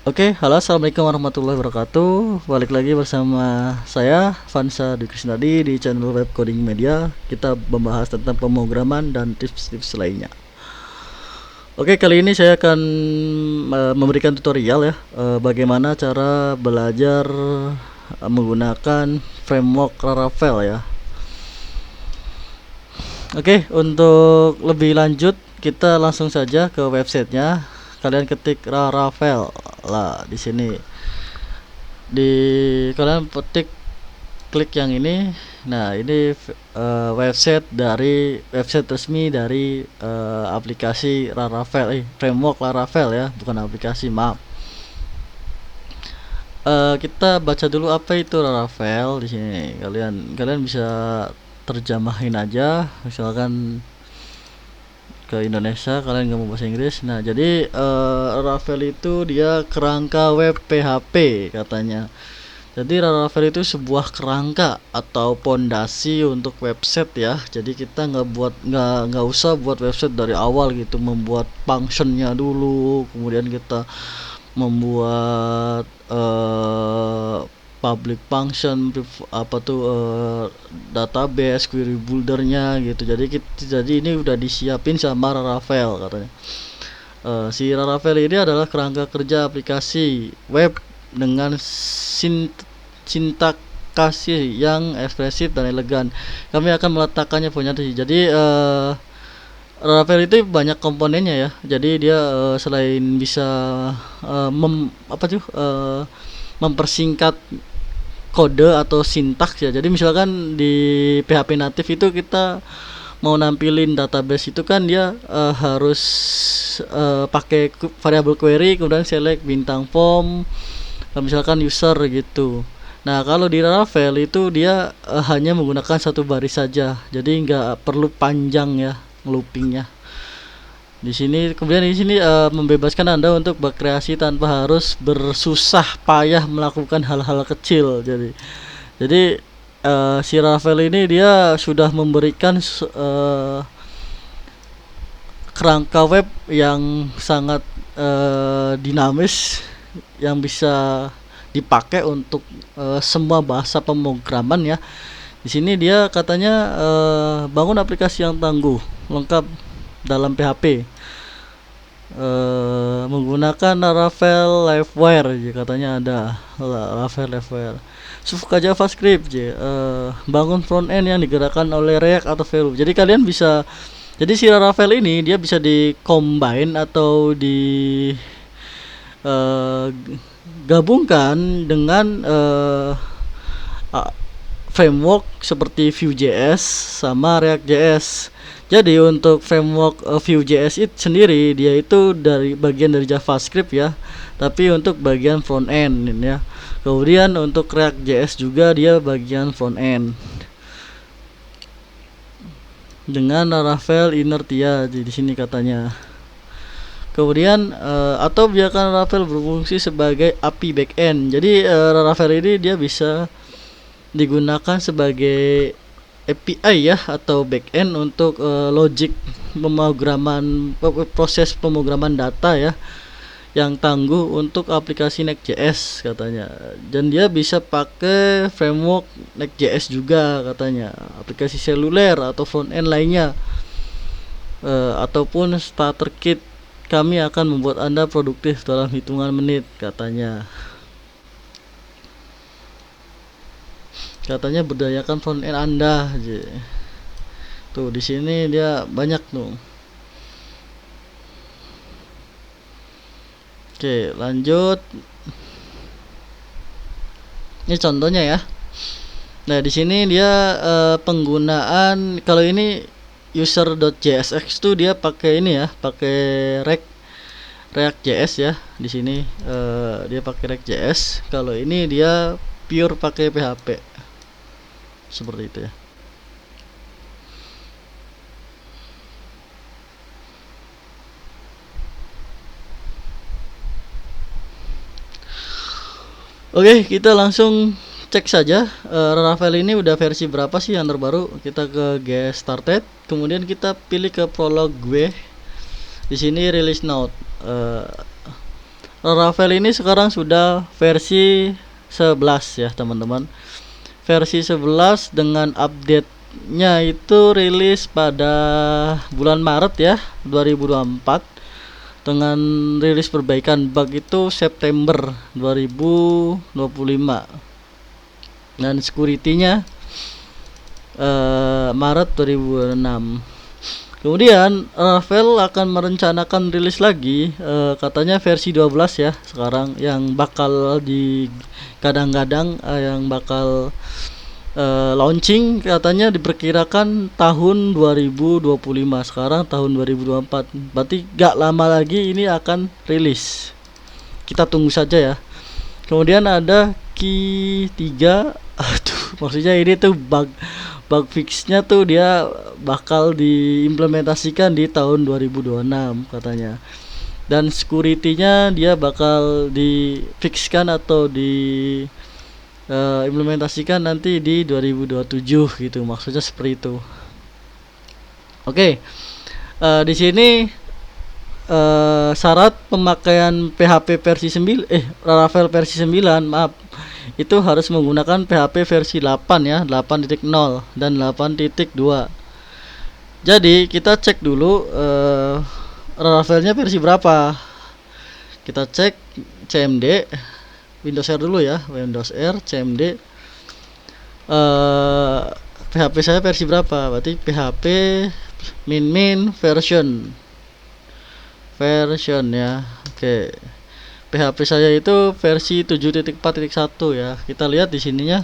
Oke, halo, assalamualaikum warahmatullahi wabarakatuh. Balik lagi bersama saya Vansa Dwi Krisnadi di channel Web Coding Media. Kita membahas tentang pemrograman dan tips-tips lainnya. Oke, kali ini saya akan memberikan tutorial ya, bagaimana cara belajar menggunakan framework Laravel ya. Oke, untuk lebih lanjut kita langsung saja ke websitenya. Kalian ketik Laravel lah di sini. Kalian ketik, klik yang ini. Nah, ini website resmi dari aplikasi Laravel, framework Laravel ya, bukan aplikasi, maaf. Kita baca dulu apa itu Laravel di sini. Kalian bisa terjemahin aja, misalkan ke Indonesia kalian nggak mau bahasa Inggris. Nah, jadi Laravel itu dia kerangka web PHP katanya. Jadi Laravel itu sebuah kerangka atau pondasi untuk website ya. Jadi kita nggak usah buat website dari awal gitu, membuat functionnya dulu, kemudian kita membuat public function, apa tuh, database, query buildernya gitu. Jadi ini udah disiapin sama Laravel katanya. Si Laravel ini adalah kerangka kerja aplikasi web dengan sintaksi yang ekspresif dan elegan. Kami akan meletakkannya punya. Jadi Laravel itu banyak komponennya ya. Jadi dia selain bisa mempersingkat kode atau sintaks ya. Jadi misalkan di PHP natif itu kita mau nampilin database itu kan dia harus pakai variabel query, kemudian select bintang form, misalkan user gitu. Nah, kalau di Laravel itu dia hanya menggunakan satu baris saja, jadi nggak perlu panjang ya loopingnya. Kemudian di sini membebaskan Anda untuk berkreasi tanpa harus bersusah payah melakukan hal-hal kecil. Jadi si Laravel ini dia sudah memberikan kerangka web yang sangat dinamis, yang bisa dipakai untuk semua bahasa pemrograman ya. Di sini dia katanya bangun aplikasi yang tangguh, lengkap dalam PHP, menggunakan Laravel Livewire katanya ada Laravel Livewire. Suka JavaScript bangun front end yang digerakkan oleh React atau Vue. Jadi si Laravel ini dia bisa di-combine atau uh, gabungkan dengan framework seperti Vue.js sama React.js. Jadi untuk framework Vue.js itu sendiri dia itu bagian dari JavaScript ya, tapi untuk bagian front end ya. Kemudian untuk React.js juga dia bagian front end dengan Laravel Inertia di sini katanya. Kemudian atau biarkan Laravel berfungsi sebagai API backend. Jadi Laravel ini dia bisa digunakan sebagai API ya atau backend untuk logic proses pemrograman data ya, yang tangguh untuk aplikasi Next.js katanya. Dan dia bisa pakai framework Next.js juga katanya, aplikasi seluler atau front end lainnya, ataupun starter kit. Kami akan membuat Anda produktif dalam hitungan menit katanya. Berdayakan front end Anda. Tuh di sini dia banyak tuh. Oke, lanjut. Ini contohnya ya. Nah, di sini dia penggunaan, kalau ini user.jsx tuh dia pakai ini ya, pakai React.js ya. Di sini dia pakai React.js. Kalau ini dia pure pakai PHP. Seperti itu ya. Oke, kita langsung cek saja Laravel ini udah versi berapa sih yang terbaru. Kita ke get started, kemudian kita pilih ke prolog gue. Di sini release note. Laravel ini sekarang sudah versi 11 ya teman-teman. Versi 11 dengan update-nya itu rilis pada bulan Maret ya 2024, dengan rilis perbaikan bug itu September 2025, dan security-nya Maret 2006. Kemudian Laravel akan merencanakan rilis lagi, katanya versi 12 ya sekarang, yang bakal di kadang-kadang yang bakal launching katanya diperkirakan tahun 2025. Sekarang tahun 2024, berarti gak lama lagi ini akan rilis. Kita tunggu saja ya. Kemudian ada Key 3. Aduh, maksudnya ini tuh bug fixnya tuh dia bakal diimplementasikan di tahun 2026 katanya. Dan security-nya dia bakal difixkan atau implementasikan nanti di 2027 gitu, maksudnya seperti itu. Oke. Di sini syarat pemakaian PHP versi 9 Laravel versi 9, maaf, itu harus menggunakan PHP versi 8 ya, 8.0 dan 8.2. Jadi kita cek dulu Laravelnya versi berapa. Kita cek cmd Windows R dulu ya, Windows R cmd PHP saya versi berapa, berarti PHP min version ya. Oke. PHP saya itu versi 7.4.1 ya. Kita lihat di sininya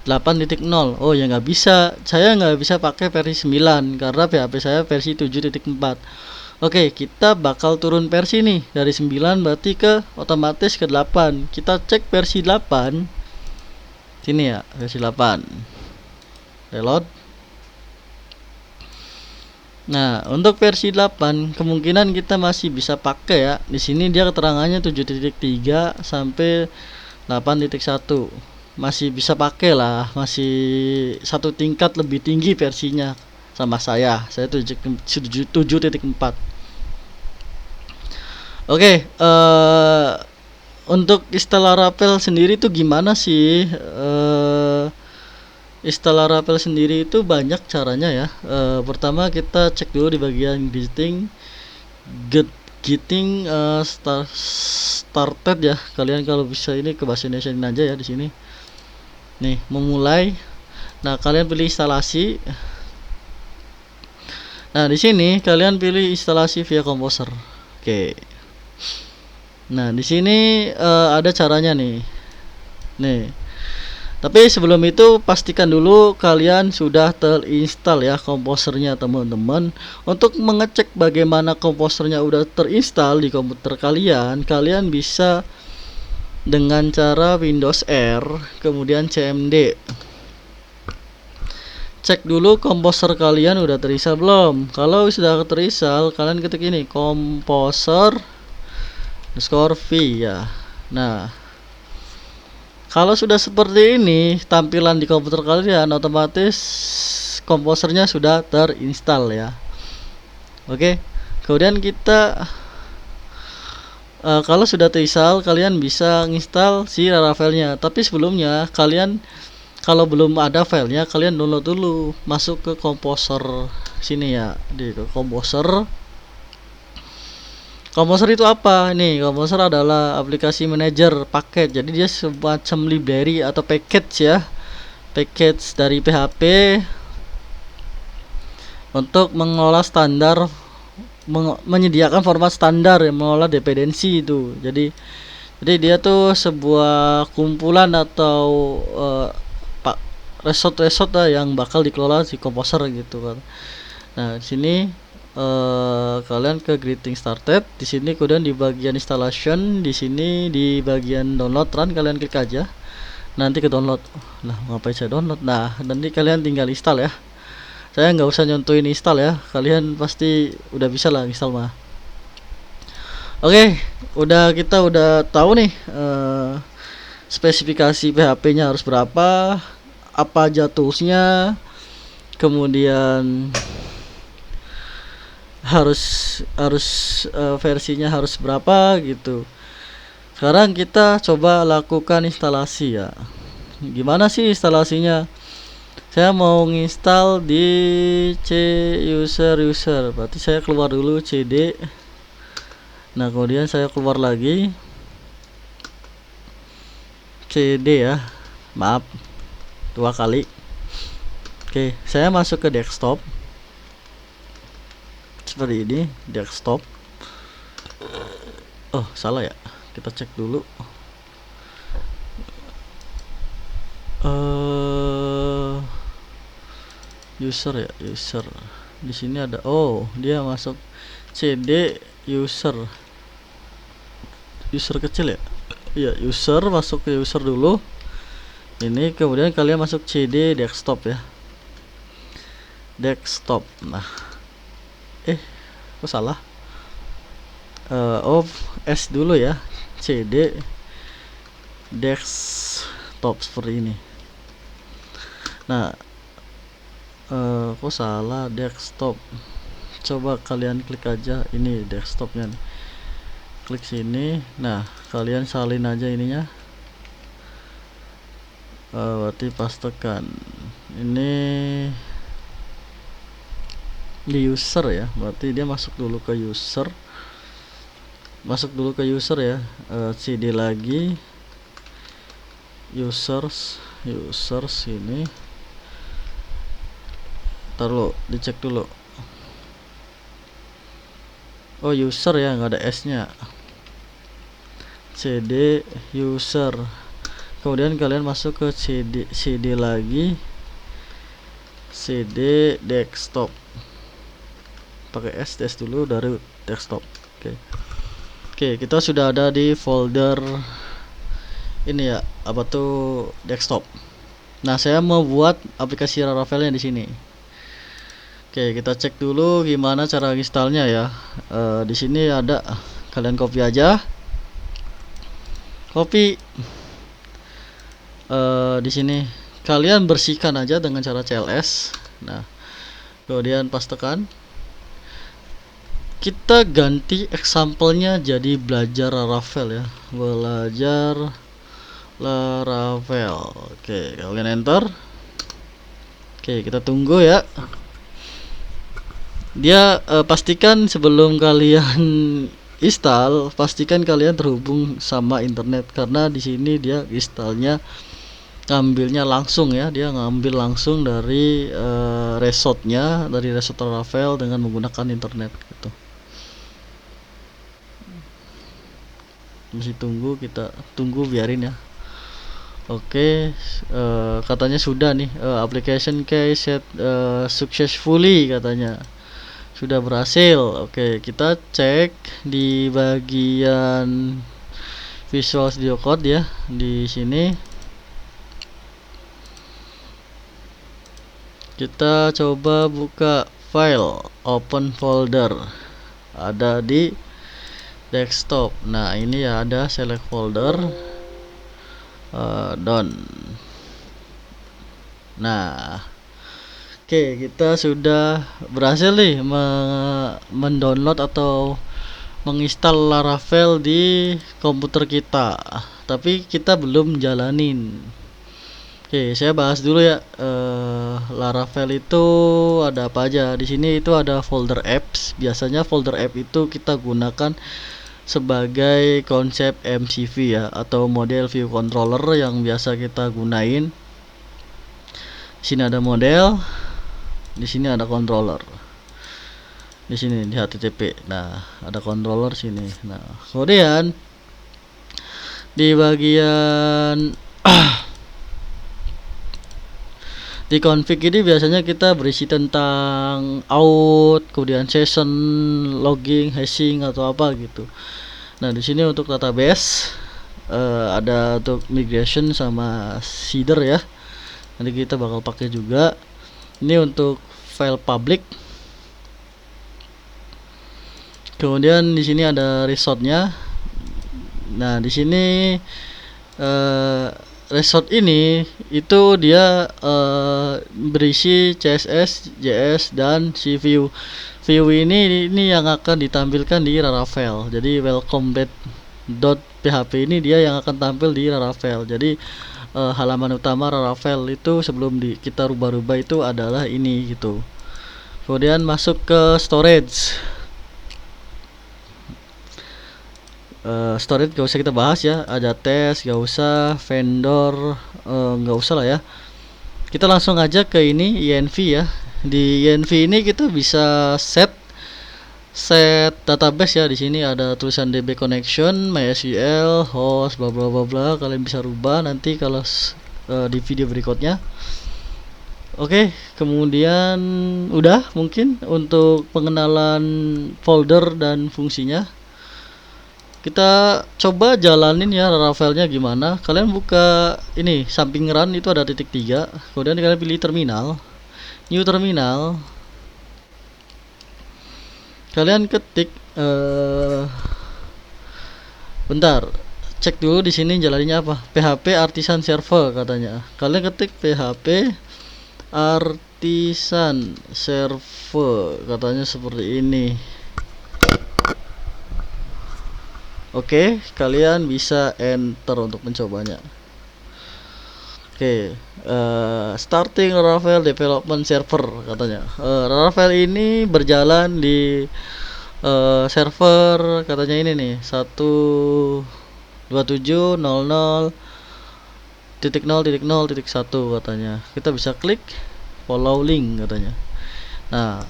8.0. Oh ya, nggak bisa. Saya nggak bisa pakai versi 9 karena PHP saya versi 7.4. Oke, kita bakal turun versi nih dari 9 berarti ke otomatis ke 8. Kita cek versi 8. Sini ya, versi 8. Reload. Nah, untuk versi 8 kemungkinan kita masih bisa pakai ya. Di sini dia keterangannya 7.3 sampai 8.1. Masih bisa pakai lah, masih satu tingkat lebih tinggi versinya sama saya. Saya 7.4. Oke, untuk install Laravel sendiri itu gimana sih? Install Laravel sendiri itu banyak caranya ya. Pertama kita cek dulu di bagian getting started ya. Kalian kalau bisa ini ke bahasa Indonesia aja ya di sini. Nih, memulai. Nah, kalian pilih instalasi. Nah, di sini kalian pilih instalasi via Composer. Oke. Nah, di sini ada caranya nih. Nih. Tapi sebelum itu pastikan dulu kalian sudah terinstall ya komposernya teman-teman. Untuk mengecek bagaimana komposernya udah terinstall di komputer kalian, kalian bisa dengan cara Windows R kemudian cmd. Cek dulu komposer kalian udah terinstall belum. Kalau sudah terinstall, kalian ketik ini composer_v ya. Nah, kalau sudah seperti ini tampilan di komputer kalian, otomatis komposernya sudah terinstall ya. Oke. Kemudian kita kalau sudah terinstall, kalian bisa install si Laravelnya. Tapi sebelumnya kalian kalau belum ada filenya, kalian download dulu, masuk ke Composer sini ya, di Composer. Composer itu apa? Nih, Composer adalah aplikasi manager paket. Jadi dia semacam library atau package ya. Package dari PHP untuk mengolah standar, menyediakan format standar yang mengolah dependensi itu. Jadi dia tuh sebuah kumpulan atau resort yang bakal dikelola si Composer gitu kan. Nah, di sini kalian ke getting started, di sini kemudian di bagian installation, di sini di bagian download run kalian klik aja, nanti ke download. Nah, ngapain saya download? Nah, nanti kalian tinggal install ya. Saya nggak usah nyontohin install ya, kalian pasti udah bisa lah install mah. Oke, kita udah tahu nih spesifikasi PHP-nya harus berapa, apa aja toolsnya, kemudian harus harus versinya harus berapa gitu. Sekarang kita coba lakukan instalasi ya. Gimana sih instalasinya? Saya mau nginstal di C user, berarti saya keluar dulu CD. Nah kemudian saya keluar lagi CD ya, maaf, 2 kali. Oke, saya masuk ke desktop seperti ini, desktop. Oh salah ya, kita cek dulu. User ya, user. Di sini ada, oh dia masuk CD user kecil ya. Iya, user, masuk ke user dulu. Ini kemudian kalian masuk CD desktop ya. Desktop. Nah, kok salah? S dulu ya. CD desktop seperti ini. Nah, kok salah desktop? Coba kalian klik aja ini desktopnya nih. Klik sini. Nah, kalian salin aja ininya. Berarti pastekan ini di user ya, berarti dia masuk dulu ke user ya. CD lagi users ini, taruh dicek dulu. Oh user ya, nggak ada S nya. CD user, kemudian kalian masuk ke CD lagi, CD desktop, pakai S dulu dari desktop. Oke, kita sudah ada di folder ini ya, apa tuh, desktop. Nah saya mau buat aplikasi Laravelnya di sini. Oke, kita cek dulu gimana cara installnya ya. Di sini ada, kalian copy aja, di sini kalian bersihkan aja dengan cara CLS. Nah kemudian pastekan. Kita ganti example-nya jadi belajar Laravel ya, belajar Laravel. Oke, kalian enter. Oke, kita tunggu ya. Dia pastikan sebelum kalian install, pastikan kalian terhubung sama internet, karena di sini dia installnya ngambilnya langsung ya, dia ngambil langsung dari resort-nya, dari resort Laravel dengan menggunakan internet gitu. Masih tunggu, kita tunggu, biarin ya. Oke, katanya sudah nih, application key set successfully, katanya sudah berhasil. Oke, kita cek di bagian Visual Studio Code ya, di sini kita coba buka file, open folder, ada di desktop. Nah ini ya, ada select folder, done. Nah oke, kita sudah berhasil nih mendownload atau menginstal Laravel di komputer kita, tapi kita belum jalanin. Oke, saya bahas dulu ya. Laravel itu ada apa aja di sini? Itu ada folder apps. Biasanya folder app itu kita gunakan sebagai konsep MCV ya, atau model view controller yang biasa kita gunain. Di sini ada model, di sini ada controller, di sini di HTTP. Nah, ada controller sini. Nah, kemudian di bagian di config ini biasanya kita berisi tentang out, kemudian session, logging, hashing atau apa gitu. Nah di sini untuk database ada untuk migration sama seeder ya, nanti kita bakal pakai juga. Ini untuk file public. Kemudian di sini ada resortnya. Nah di sini resort ini itu dia berisi CSS, JS dan si view. View ini yang akan ditampilkan di Laravel. Jadi welcome.php ini dia yang akan tampil di Laravel. Jadi halaman utama Laravel itu sebelum kita rubah-rubah itu adalah ini gitu. Kemudian masuk ke storage. Storage gak usah kita bahas ya, ada tes gak usah, vendor gak usah lah ya. Kita langsung aja ke ini env ya. Di env ini kita bisa set database ya. Di sini ada tulisan DB connection, MySQL, host, bla bla bla bla. Kalian bisa rubah nanti kalau di video berikutnya. Oke, kemudian udah mungkin untuk pengenalan folder dan fungsinya. Kita coba jalanin ya Laravelnya gimana. Kalian buka ini samping run itu ada titik 3, kemudian kalian pilih terminal, new terminal. Kalian ketik bentar, cek dulu di sini jalannya apa. PHP Artisan Server katanya. Kalian ketik PHP Artisan Server katanya seperti ini. Oke, kalian bisa enter untuk mencobanya. Oke, starting Laravel development server katanya. Laravel ini berjalan di server katanya ini nih 127.00.0.0.1 katanya. Kita bisa klik follow link katanya. Nah,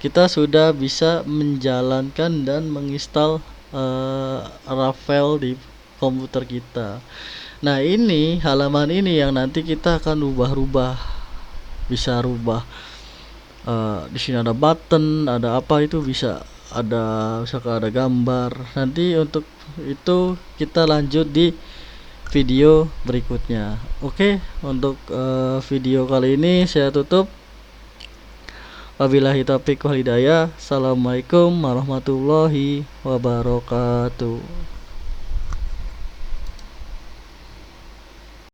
kita sudah bisa menjalankan dan menginstal Laravel di komputer kita. Nah, ini halaman ini yang nanti kita akan rubah-rubah. Bisa rubah di sini ada button, ada apa itu bisa ada, misalkan ada gambar. Nanti untuk itu kita lanjut di video berikutnya. Oke, untuk video kali ini saya tutup. Wabillahi taufiq wal hidayah. Assalamualaikum warahmatullahi wabarakatuh.